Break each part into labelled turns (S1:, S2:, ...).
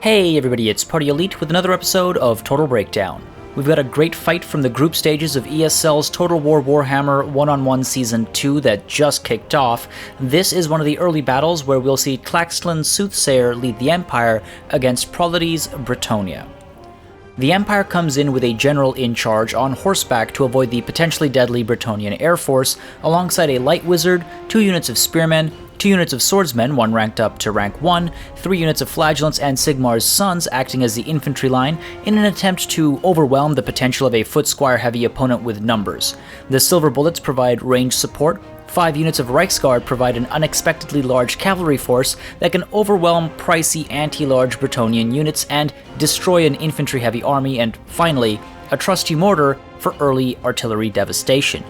S1: Hey everybody, it's Party Elite with another episode of Total Breakdown. We've got a great fight from the group stages of ESL's Total War Warhammer 1-on-1 Season 2 that just kicked off. This is one of the early battles where we'll see TlaxtlanSoothsayer lead the Empire against Prollety's Bretonnia. The Empire comes in with a general in charge on horseback to avoid the potentially deadly Bretonnian Air Force, alongside a light wizard, 2 units of spearmen, 2 units of swordsmen, 1 ranked up to rank 1, 3 units of flagellants and Sigmar's sons acting as the infantry line in an attempt to overwhelm the potential of a foot-squire-heavy opponent with numbers. The silver bullets provide ranged support. 5 units of Reichsguard provide an unexpectedly large cavalry force that can overwhelm pricey anti-large Bretonnian units and destroy an infantry-heavy army, and finally, a trusty mortar for early artillery devastation.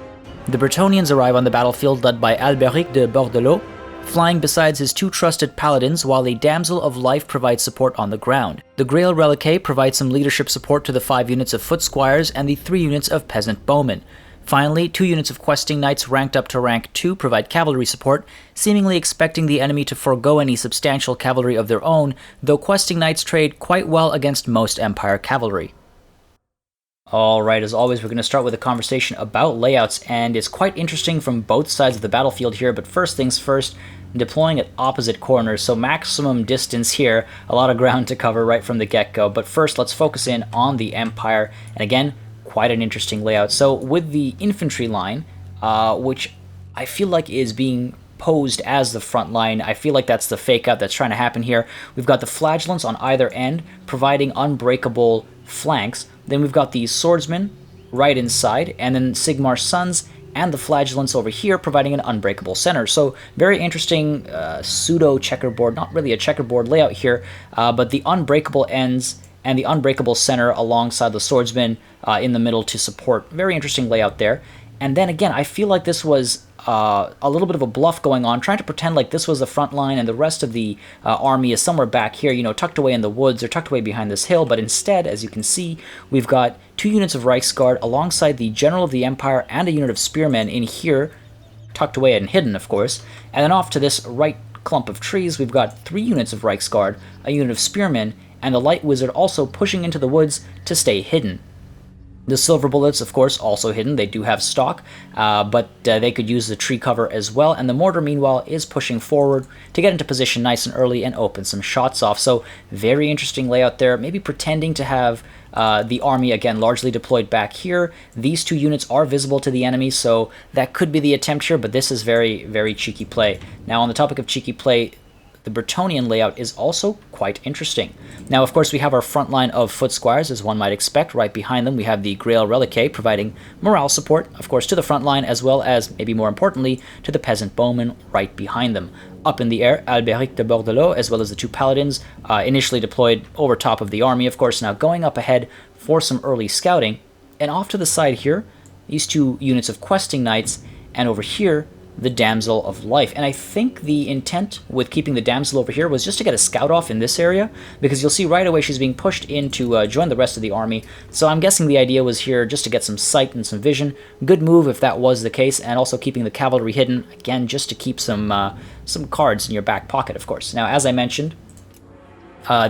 S1: The Bretonnians arrive on the battlefield led by Alberic de Bordelot, flying beside his 2 trusted paladins, while a Damsel of Life provides support on the ground. The Grail Reliquae provides some leadership support to the 5 units of foot squires and the 3 units of peasant bowmen. Finally, 2 units of questing knights ranked up to rank 2 provide cavalry support, seemingly expecting the enemy to forego any substantial cavalry of their own, though questing knights trade quite well against most Empire cavalry. Alright, as always, we're going to start with a conversation about layouts, and it's quite interesting from both sides of the battlefield here, but first things first, deploying at opposite corners, so maximum distance here, a lot of ground to cover right from the get-go, but first let's focus in on the Empire, and again, quite an interesting layout. So with the infantry line, which I feel like is being posed as the front line, I feel like that's the fake out that's trying to happen here. We've got the flagellants on either end, providing unbreakable flanks. Then we've got the swordsmen right inside, and then Sigmar's sons and the flagellants over here providing an unbreakable center. So very interesting pseudo checkerboard, not really a checkerboard layout here, but the unbreakable ends and the unbreakable center alongside the swordsmen in the middle to support. Very interesting layout there. And then again, I feel like this was a little bit of a bluff going on, trying to pretend like this was the front line and the rest of the army is somewhere back here, you know, tucked away in the woods or tucked away behind this hill. But instead, as you can see, we've got 2 units of Reichsguard alongside the General of the Empire and a unit of spearmen in here, tucked away and hidden, of course. And then off to this right clump of trees, we've got 3 units of Reichsguard, a unit of spearmen, and the light wizard also pushing into the woods to stay hidden. The silver bullets, of course, also hidden. They do have stock, but they could use the tree cover as well. And the mortar, meanwhile, is pushing forward to get into position nice and early and open some shots off. So very interesting layout there. Maybe pretending to have the army, again, largely deployed back here. These 2 units are visible to the enemy, so that could be the attempt here, but this is very, very cheeky play. Now, on the topic of cheeky play, the Bretonnian layout is also quite interesting. Now, of course, we have our front line of foot squires, as one might expect. Right behind them, we have the Grail Reliquae providing morale support, of course, to the front line, as well as, maybe more importantly, to the peasant bowmen right behind them. Up in the air, Alberic de Bordelot, as well as the 2 paladins, initially deployed over top of the army, of course, now going up ahead for some early scouting. And off to the side here, these 2 units of questing knights, and over here, the Damsel of Life. And I think the intent with keeping the Damsel over here was just to get a scout off in this area, because you'll see right away she's being pushed in to join the rest of the army. So I'm guessing the idea was here just to get some sight and some vision. Good move if that was the case, and also keeping the cavalry hidden, again, just to keep some cards in your back pocket, of course. Now, as I mentioned,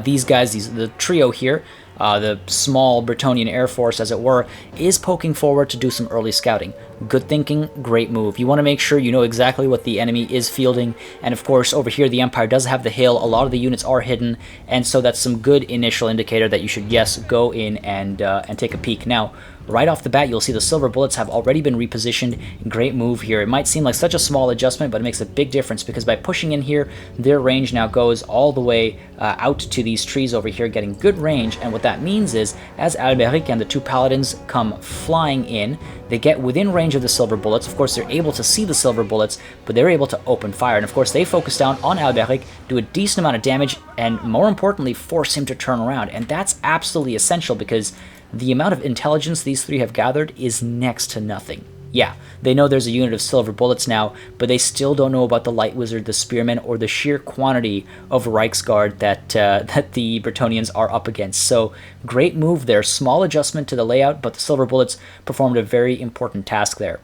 S1: these guys, the trio here, the small Bretonnian Air Force, as it were, is poking forward to do some early scouting. Good thinking, great move. You want to make sure you know exactly what the enemy is fielding, and of course, over here, the Empire does have the hill. A lot of the units are hidden, and so that's some good initial indicator that you should, yes, go in and take a peek. Now, right off the bat, you'll see the silver bullets have already been repositioned. Great move here. It might seem like such a small adjustment, but it makes a big difference, because by pushing in here, their range now goes all the way out to these trees over here, getting good range. And what that means is, as Alberic and the 2 paladins come flying in, they get within range of the silver bullets. Of course, they're able to see the silver bullets, but they're able to open fire. And of course, they focus down on Alberic, do a decent amount of damage, and more importantly, force him to turn around. And that's absolutely essential, because the amount of intelligence these 3 have gathered is next to nothing. Yeah, they know there's a unit of silver bullets now, but they still don't know about the light wizard, the spearmen, or the sheer quantity of Reichsguard that the Bretonnians are up against. So great move there. Small adjustment to the layout, but the silver bullets performed a very important task there.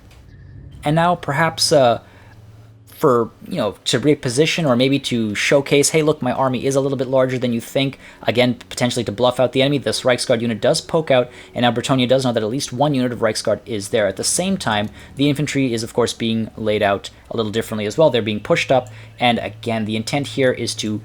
S1: And now perhaps for, you know, to reposition or maybe to showcase, hey, look, my army is a little bit larger than you think. Again, potentially to bluff out the enemy. This Reichsguard unit does poke out, and now Bretonnia does know that at least one unit of Reichsguard is there. At the same time, the infantry is, of course, being laid out a little differently as well. They're being pushed up, and again, the intent here is to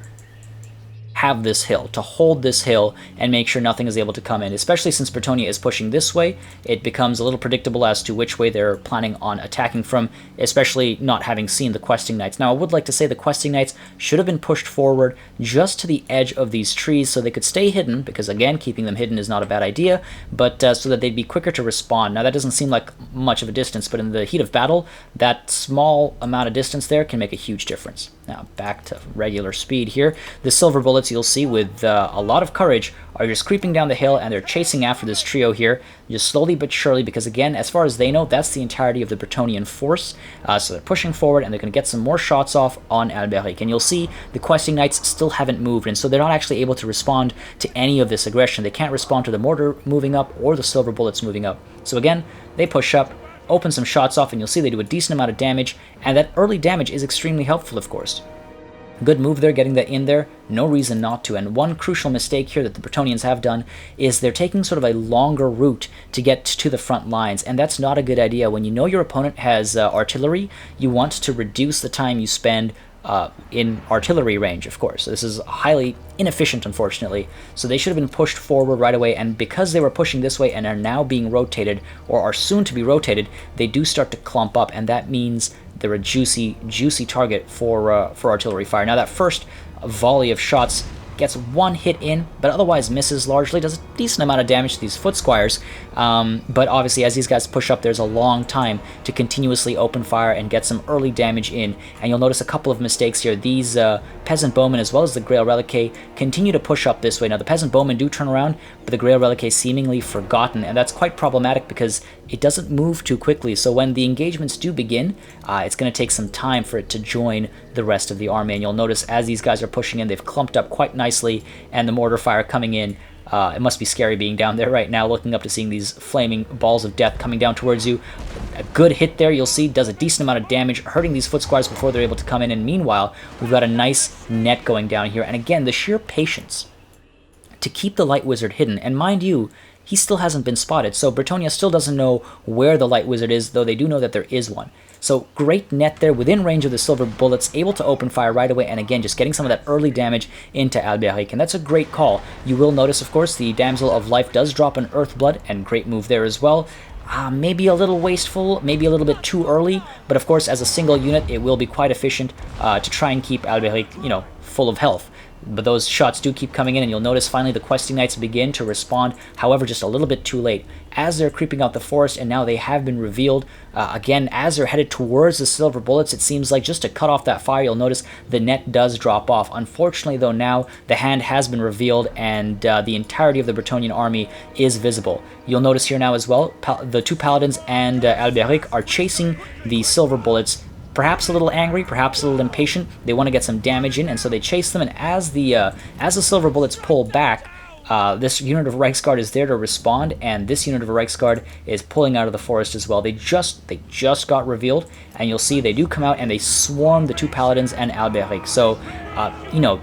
S1: have this hill, to hold this hill and make sure nothing is able to come in. Especially since Bretonnia is pushing this way, it becomes a little predictable as to which way they're planning on attacking from, especially not having seen the questing knights. Now, I would like to say the questing knights should have been pushed forward just to the edge of these trees so they could stay hidden, because again, keeping them hidden is not a bad idea, but so that they'd be quicker to respond. Now, that doesn't seem like much of a distance, but in the heat of battle, that small amount of distance there can make a huge difference. Now, back to regular speed here. The silver bullets, you'll see, with a lot of courage, are just creeping down the hill, and they're chasing after this trio here, just slowly but surely, because again, as far as they know, that's the entirety of the Bretonnian force. So they're pushing forward, and they're going to get some more shots off on Alberic. And you'll see the questing knights still haven't moved, and so they're not actually able to respond to any of this aggression. They can't respond to the mortar moving up or the silver bullets moving up. So again, they push up, open some shots off, and you'll see they do a decent amount of damage, and that early damage is extremely helpful, of course. Good move there, getting that in there, no reason not to. And one crucial mistake here that the Bretonnians have done is they're taking sort of a longer route to get to the front lines, and that's not a good idea. When you know your opponent has artillery, you want to reduce the time you spend in artillery range, of course. This is highly inefficient, unfortunately. So they should have been pushed forward right away, and because they were pushing this way and are now being rotated, or are soon to be rotated, they do start to clump up, and that means they're a juicy target for artillery fire. Now, that first volley of shots gets one hit in, but otherwise misses largely, does a decent amount of damage to these foot squires, but obviously as these guys push up, there's a long time to continuously open fire and get some early damage in, and you'll notice a couple of mistakes here. These peasant bowmen, as well as the Grail Reliquae, continue to push up this way. Now, the peasant bowmen do turn around, but the Grail Reliquae seemingly forgotten, and that's quite problematic because it doesn't move too quickly, so when the engagements do begin, it's going to take some time for it to join the rest of the army, and you'll notice as these guys are pushing in, they've clumped up quite nicely, and the mortar fire coming in. It must be scary being down there right now, looking up to seeing these flaming balls of death coming down towards you. A good hit there, you'll see, does a decent amount of damage, hurting these foot squires before they're able to come in, and meanwhile, we've got a nice net going down here, and again, the sheer patience to keep the Light Wizard hidden, and mind you, he still hasn't been spotted, so Bretonnia still doesn't know where the Light Wizard is, though they do know that there is one. So great net there, within range of the silver bullets, able to open fire right away, and again, just getting some of that early damage into Alberic, and that's a great call. You will notice, of course, the Damsel of Life does drop an Earthblood, and great move there as well. Maybe a little wasteful, maybe a little bit too early, but of course, as a single unit, it will be quite efficient to try and keep Alberic, you know, full of health. But those shots do keep coming in, and you'll notice finally the questing knights begin to respond, however, just a little bit too late. As they're creeping out the forest, and now they have been revealed, again, as they're headed towards the silver bullets, it seems like just to cut off that fire, you'll notice the net does drop off. Unfortunately, though, now the hand has been revealed, and the entirety of the Bretonnian army is visible. You'll notice here now as well, the two paladins and Alberic are chasing the silver bullets, perhaps a little angry, perhaps a little impatient. They want to get some damage in, and so they chase them, and as the silver bullets pull back, this unit of Reichsguard is there to respond, and this unit of Reichsguard is pulling out of the forest as well. They just got revealed, and you'll see they do come out and they swarm the two paladins and Alberic. So, you know,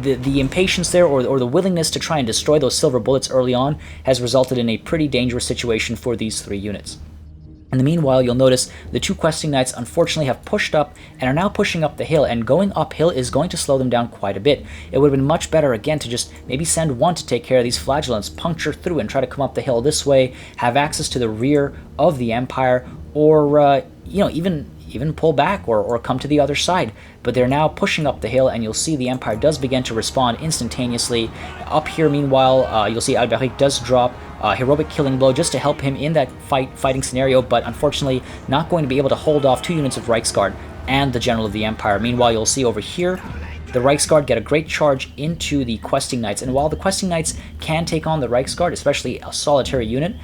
S1: the impatience there, or the willingness to try and destroy those silver bullets early on, has resulted in a pretty dangerous situation for these three units. In the meanwhile, you'll notice the two questing knights unfortunately have pushed up and are now pushing up the hill, and going uphill is going to slow them down quite a bit. It would have been much better, again, to just maybe send one to take care of these flagellants, puncture through and try to come up the hill this way, have access to the rear of the Empire, or, you know, even pull back or come to the other side. But they're now pushing up the hill, and you'll see the Empire does begin to respond instantaneously. Up here, meanwhile, you'll see Alberic does drop a heroic killing blow just to help him in that fighting scenario, but unfortunately not going to be able to hold off two units of Reichsguard and the General of the Empire. Meanwhile, you'll see over here, the Reichsguard get a great charge into the questing knights, and while the questing knights can take on the Reichsguard, especially a solitary unit,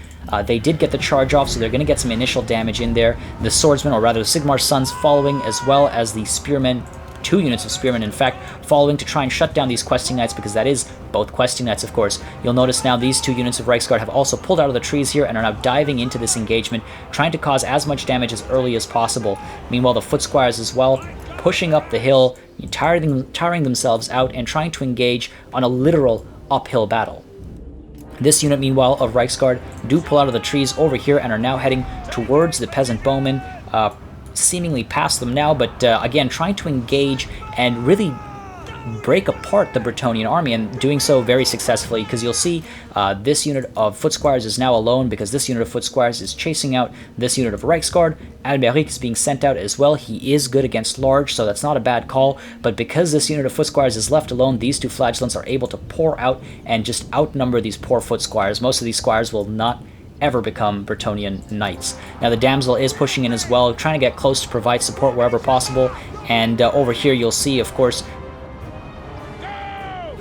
S1: they did get the charge off, so they're going to get some initial damage in there. The swordsmen, or rather the Sigmar's sons, following, as well as the spearmen, 2 units of spearmen, in fact, following to try and shut down these questing knights, because that is both questing knights, of course. You'll notice now these 2 units of Reichsguard have also pulled out of the trees here and are now diving into this engagement, trying to cause as much damage as early as possible. Meanwhile, the foot squires as well, pushing up the hill, tiring themselves out and trying to engage on a literal uphill battle. This unit, meanwhile, of Reichsguard do pull out of the trees over here and are now heading towards the peasant bowmen, seemingly past them now, but again, trying to engage and really break apart the Bretonnian army, and doing so very successfully, because you'll see this unit of foot squires is now alone, because this unit of foot squires is chasing out this unit of Reichsguard. Alberic is being sent out as well. He is good against large, so that's not a bad call, but because this unit of foot squires is left alone, these 2 flagellants are able to pour out and just outnumber these poor foot squires. Most of these squires will not ever become Bretonnian knights. Now the damsel is pushing in as well, trying to get close to provide support wherever possible, and over here you'll see, of course,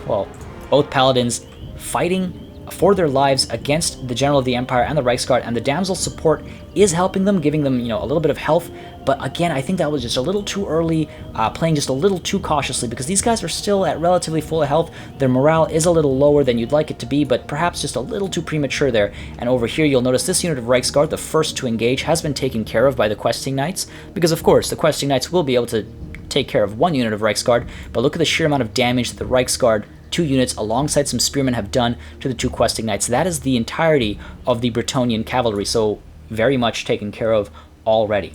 S1: well, both paladins fighting for their lives against the General of the Empire and the Reichsguard, and the damsel's support is helping them, giving them, a little bit of health. But again, I think that was just a little too early, playing just a little too cautiously, because these guys are still at relatively full health. Their morale is a little lower than you'd like it to be, but perhaps just a little too premature there. And over here, you'll notice this unit of Reichsguard, the first to engage, has been taken care of by the questing knights, because of course, the questing knights will be able to take care of 1 unit of Reichsguard, but look at the sheer amount of damage that the Reichsguard 2 units alongside some spearmen have done to the 2 questing knights. That is the entirety of the Bretonnian cavalry, so very much taken care of already.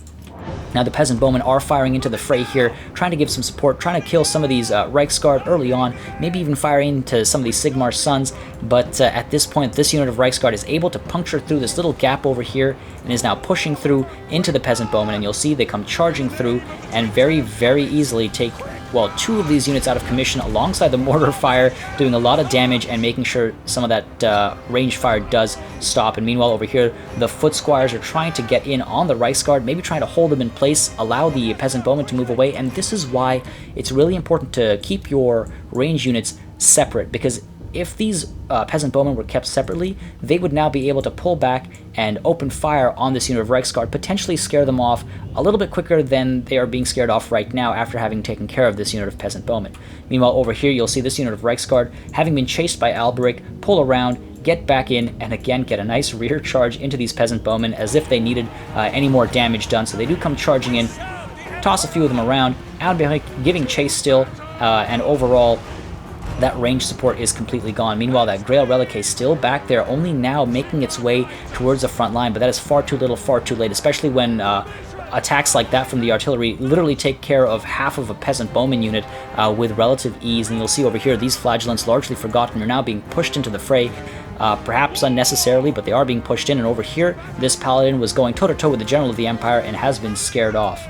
S1: Now the peasant bowmen are firing into the fray here, trying to give some support, trying to kill some of these Reichsguard early on, maybe even firing into some of these Sigmar's sons, but at this point this unit of Reichsguard is able to puncture through this little gap over here and is now pushing through into the peasant bowmen, and you'll see they come charging through and very, very easily take, well, 2 of these units out of commission alongside the mortar fire, doing a lot of damage and making sure some of that range fire does stop. And meanwhile over here, the foot squires are trying to get in on the Reichsguard, maybe trying to hold them in place, allow the peasant bowmen to move away, and this is why it's really important to keep your range units separate, because if these peasant bowmen were kept separately, they would now be able to pull back and open fire on this unit of Reichsguard, potentially scare them off a little bit quicker than they are being scared off right now after having taken care of this unit of peasant bowmen. Meanwhile, over here, you'll see this unit of Reichsguard, having been chased by Alberic, pull around, get back in, and again get a nice rear charge into these peasant bowmen as if they needed any more damage done. So they do come charging in, toss a few of them around, Alberic giving chase still, and overall, that range support is completely gone. Meanwhile, that Grail Relic is still back there, only now making its way towards the front line, but that is far too little, far too late, especially when attacks like that from the artillery literally take care of half of a peasant bowman unit with relative ease. And you'll see over here, these flagellants, largely forgotten, are now being pushed into the fray, perhaps unnecessarily, but they are being pushed in. And over here, this paladin was going toe-to-toe with the General of the Empire and has been scared off.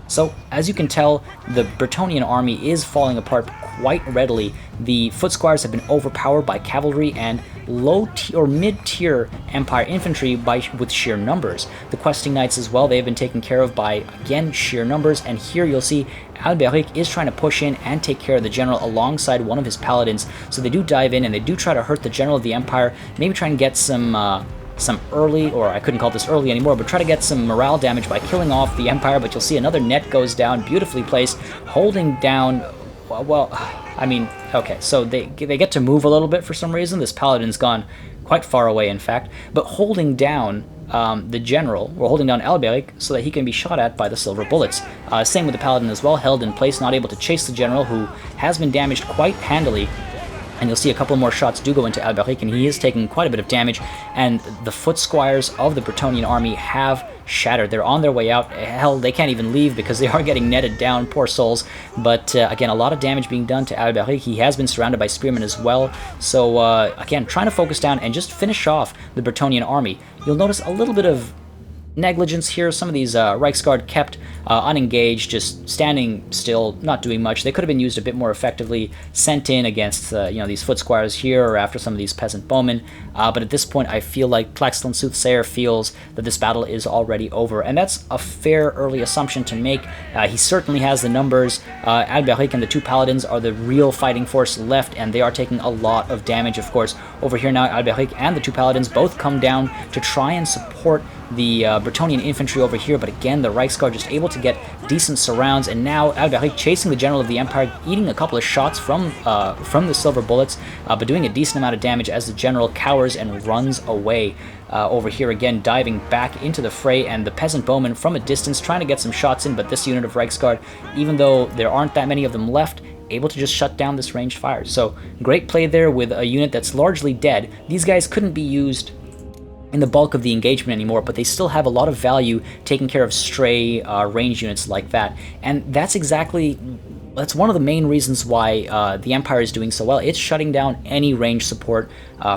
S1: So, as you can tell, the Bretonnian army is falling apart quite readily. The foot squires have been overpowered by cavalry and mid-tier Empire infantry with sheer numbers. The questing knights as well, they have been taken care of by, again, sheer numbers. And here you'll see Alberic is trying to push in and take care of the general alongside one of his paladins. So they do dive in and they do try to hurt the General of the Empire, maybe try and get some early, or I couldn't call this early anymore, but try to get some morale damage by killing off the Empire. But you'll see another net goes down, beautifully placed, holding down, well, I mean, okay, so they get to move a little bit for some reason. This paladin's gone quite far away, in fact, but holding down the general, or holding down Alberic, so that he can be shot at by the silver bullets. Same with the paladin as well, held in place, not able to chase the general, who has been damaged quite handily. And you'll see a couple more shots do go into Alberic, and he is taking quite a bit of damage, and the foot squires of the Bretonnian army have shattered. They're on their way out. Hell, they can't even leave because they are getting netted down, poor souls. But again, a lot of damage being done to Alberic. He has been surrounded by spearmen as well. So again, trying to focus down and just finish off the Bretonnian army. You'll notice a little bit of negligence here. Some of these Reichsguard kept unengaged, just standing still, not doing much. They could have been used a bit more effectively, sent in against these foot squires here, or after some of these peasant bowmen. But at this point, I feel like TlaxtlanSoothsayer feels that this battle is already over, and that's a fair early assumption to make. He certainly has the numbers. Alberic and the 2 paladins are the real fighting force left, and they are taking a lot of damage, of course. Over here now, Alberic and the 2 paladins both come down to try and support the Bretonnian infantry over here, but again, the Reichsguard just able to get decent surrounds, and now Alberic chasing the general of the Empire, eating a couple of shots from the silver bullets, but doing a decent amount of damage as the general cowers and runs away. Over here again, diving back into the fray, and the peasant bowmen from a distance trying to get some shots in, but this unit of Reichsguard, even though there aren't that many of them left, able to just shut down this ranged fire. So great play there with a unit that's largely dead. These guys couldn't be used in the bulk of the engagement anymore, but they still have a lot of value taking care of stray range units like that. And that's one of the main reasons why the Empire is doing so well. It's shutting down any range support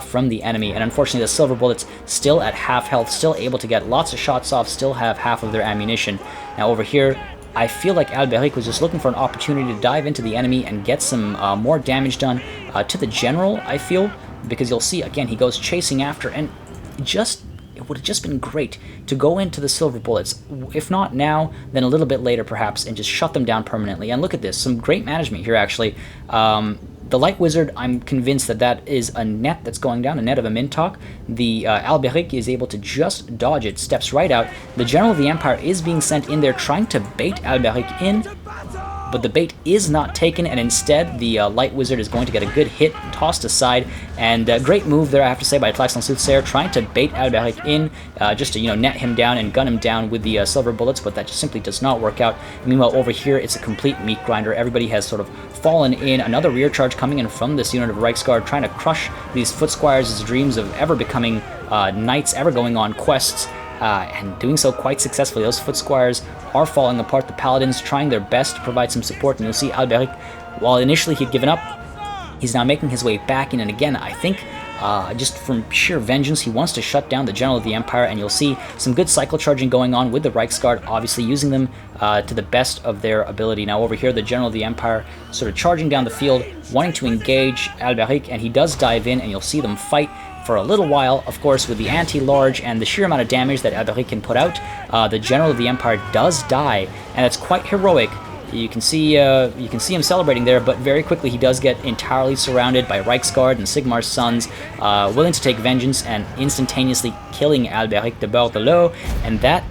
S1: from the enemy, and unfortunately the silver bullets still at half health, still able to get lots of shots off, still have half of their ammunition. Now over here, I feel like Alberic was just looking for an opportunity to dive into the enemy and get some more damage done to the general, I feel, because you'll see, again, he goes chasing after, and it would have just been great to go into the silver bullets, if not now, then a little bit later perhaps, and just shut them down permanently. And look at this, some great management here actually. The Light Wizard, I'm convinced that is a net that's going down, a net of a Mintok. The Alberic is able to just dodge it, steps right out. The General of the Empire is being sent in there trying to bait Alberic in, but the bait is not taken, and instead the Light Wizard is going to get a good hit, tossed aside, and great move there, I have to say, by TlaxtlanSoothsayer, trying to bait Alberic in, just to net him down and gun him down with the silver bullets, but that just simply does not work out. Meanwhile, over here, it's a complete meat grinder. Everybody has sort of fallen in. Another rear charge coming in from this unit of Reichsguard, trying to crush these foot squires' dreams of ever becoming knights, ever going on quests, and doing so quite successfully. Those foot squires are falling apart. The paladins trying their best to provide some support, and you'll see Alberic, while initially he'd given up, he's now making his way back in, and again, I think just from sheer vengeance, he wants to shut down the General of the Empire, and you'll see some good cycle charging going on with the Reichsguard, obviously using them to the best of their ability. Now over here, the General of the Empire sort of charging down the field, wanting to engage Alberic, and he does dive in, and you'll see them fight for a little while. Of course, with the anti-large and the sheer amount of damage that Alberic can put out, the General of the Empire does die, and it's quite heroic. You can see him celebrating there, but very quickly he does get entirely surrounded by Reichsguard and Sigmar's sons, willing to take vengeance and instantaneously killing Alberic de Bordelot, and that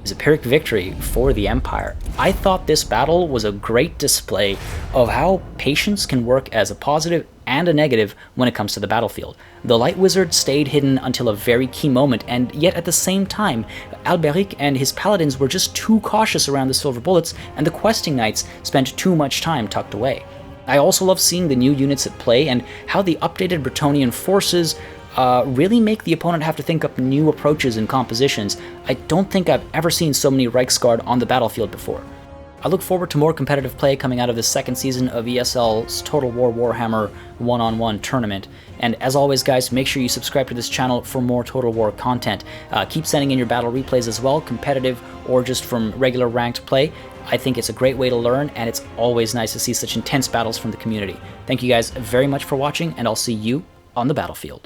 S1: is a Pyrrhic victory for the Empire. I thought this battle was a great display of how patience can work as a positive and a negative when it comes to the battlefield. The Light Wizard stayed hidden until a very key moment, and yet at the same time, Alberic and his paladins were just too cautious around the silver bullets, and the questing knights spent too much time tucked away. I also love seeing the new units at play and how the updated Bretonnian forces really make the opponent have to think up new approaches and compositions. I don't think I've ever seen so many Reichsguard on the battlefield before. I look forward to more competitive play coming out of the second season of ESL's Total War Warhammer 1-on-1 tournament. And as always, guys, make sure you subscribe to this channel for more Total War content. Keep sending in your battle replays as well, competitive or just from regular ranked play. I think it's a great way to learn, and it's always nice to see such intense battles from the community. Thank you guys very much for watching, and I'll see you on the battlefield.